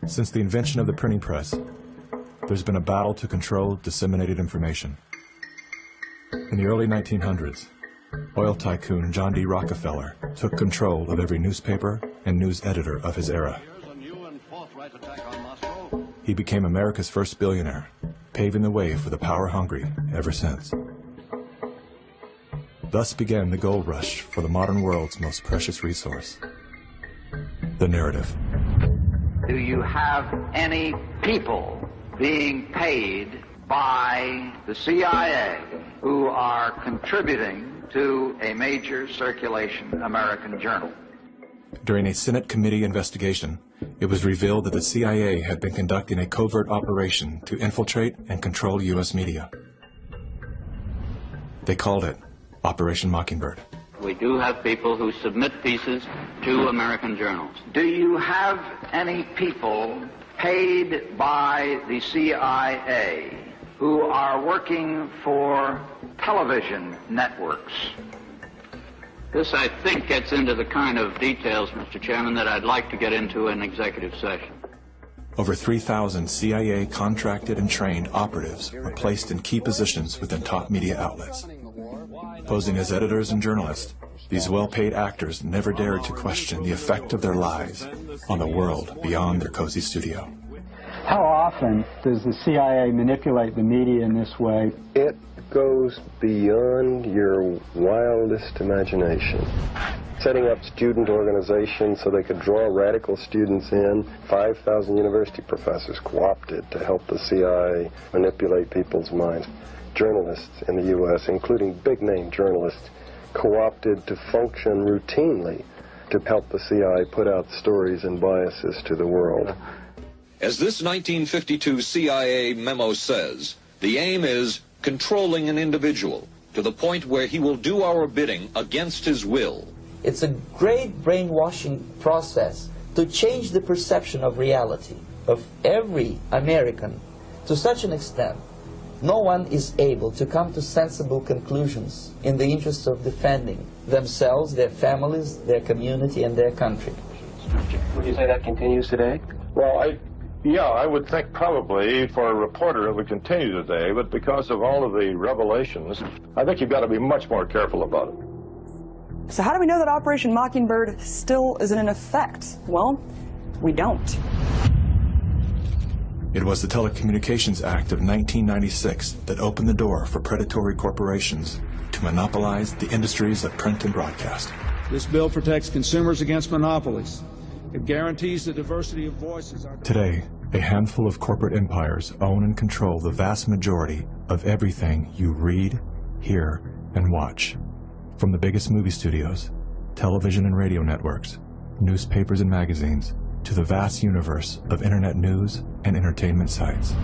Since the invention of the printing press, there's been a battle to control disseminated information. In the early 1900s, oil tycoon John D. Rockefeller took control of every newspaper and news editor of his era. He became America's first billionaire, paving the way for the power-hungry ever since. Thus began the gold rush for the modern world's most precious resource, the narrative. Do you have any people being paid by the CIA who are contributing to a major circulation American journal? During a Senate committee investigation, it was revealed that the CIA had been conducting a covert operation to infiltrate and control U.S. media. They called it Operation Mockingbird. We do have people who submit pieces to American journals. Do you have any people paid by the CIA who are working for television networks? This, I think, gets into the kind of details, Mr. Chairman, that I'd like to get into in executive session. Over 3,000 CIA contracted and trained operatives were placed in key positions within top media outlets. Posing as editors and journalists, these well-paid actors never dared to question the effect of their lives on the world beyond their cozy studio. How often does the CIA manipulate the media in this way? It goes beyond your wildest imagination. Setting up student organizations so they could draw radical students in. 5,000 university professors co-opted to help the CIA manipulate people's minds. Journalists in the U.S., including big-name journalists, co-opted to function routinely to help the CIA put out stories and biases to the world. As this 1952 CIA memo says, the aim is controlling an individual to the point where he will do our bidding against his will. It's a great brainwashing process to change the perception of reality of every American to such an extent no one is able to come to sensible conclusions in the interest of defending themselves, their families, their community, and their country. Would you say that continues today? Well, I would think probably for a reporter it would continue today, but because of all of the revelations, I think you've got to be much more careful about it. So how do we know that Operation Mockingbird still isn't in effect? Well, we don't. It was the Telecommunications Act of 1996 that opened the door for predatory corporations to monopolize the industries of print and broadcast. This bill protects consumers against monopolies. It guarantees the diversity of voices. Today, a handful of corporate empires own and control the vast majority of everything you read, hear, and watch. From the biggest movie studios, television and radio networks, newspapers and magazines, to the vast universe of internet news and entertainment sites.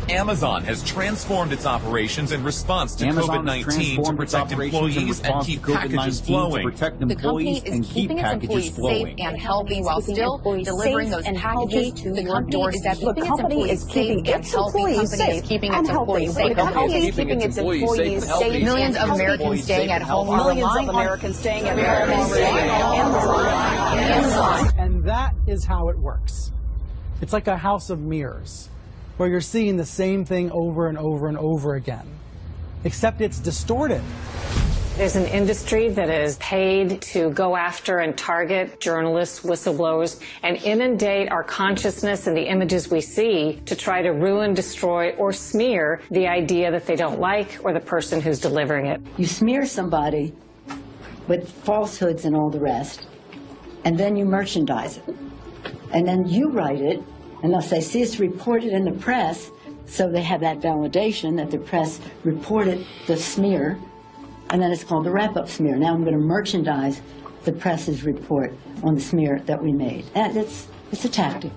Amazon has transformed its operations in response to COVID-19 to protect employees and keep packages flowing. The company is keeping its employees safe and healthy while still delivering those packages to your doorstep. The company is keeping its employees safe. Keeping its employees safe. The company is keeping its employees safe. Millions of Americans staying at home. Millions of Americans staying at home. Amazon. And that is how it works. It's like a house of mirrors, where you're seeing the same thing over and over and over again, except it's distorted. There's an industry that is paid to go after and target journalists, whistleblowers, and inundate our consciousness and the images we see to try to ruin, destroy, or smear the idea that they don't like or the person who's delivering it. You smear somebody with falsehoods and all the rest, and then you merchandise it. And then you write it, and they'll say, see, it's reported in the press, so they have that validation that the press reported the smear, and then it's called the wrap-up smear. Now I'm going to merchandise the press's report on the smear that we made. And it's a tactic.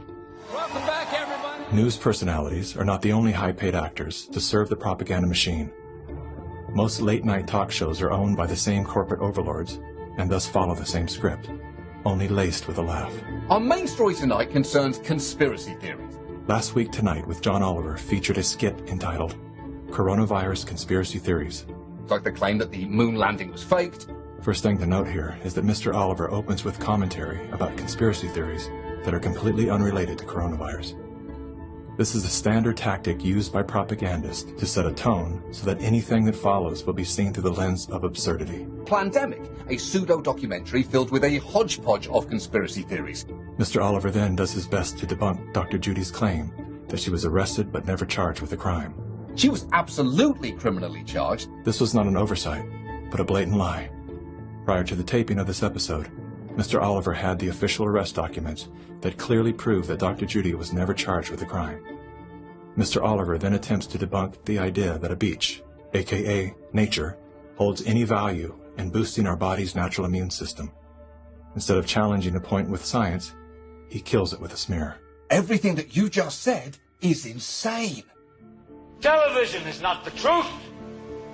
Welcome back, everybody. News personalities are not the only high-paid actors to serve the propaganda machine. Most late-night talk shows are owned by the same corporate overlords, and thus follow the same script, only laced with a laugh. Our main story tonight concerns conspiracy theories. Last Week Tonight with John Oliver featured a skit entitled Coronavirus Conspiracy Theories. Like the claim that the moon landing was faked. First thing to note here is that Mr. Oliver opens with commentary about conspiracy theories that are completely unrelated to coronavirus. This is a standard tactic used by propagandists to set a tone so that anything that follows will be seen through the lens of absurdity. Plandemic, a pseudo-documentary filled with a hodgepodge of conspiracy theories. Mr. Oliver then does his best to debunk Dr. Judy's claim that she was arrested but never charged with a crime. She was absolutely criminally charged. This was not an oversight, but a blatant lie. Prior to the taping of this episode, Mr. Oliver had the official arrest documents that clearly prove that Dr. Judy was never charged with a crime. Mr. Oliver then attempts to debunk the idea that a beach, aka nature, holds any value in boosting our body's natural immune system. Instead of challenging a point with science, he kills it with a smear. Everything that you just said is insane. Television is not the truth.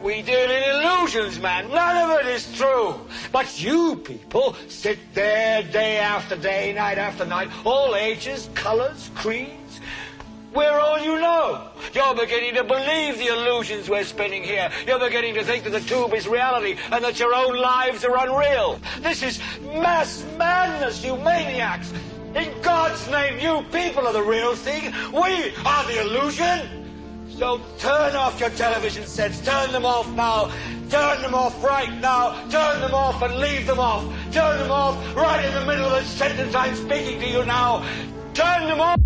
We deal in illusions, man. None of it is true. But you people sit there day after day, night after night, all ages, colors, creeds. We're all you know. You're beginning to believe the illusions we're spinning here. You're beginning to think that the tube is reality and that your own lives are unreal. This is mass madness, you maniacs. In God's name, you people are the real thing. We are the illusion. So turn off your television sets. Turn them off now. Turn them off right now. Turn them off and leave them off. Turn them off right in the middle of the sentence I'm speaking to you now. Turn them off.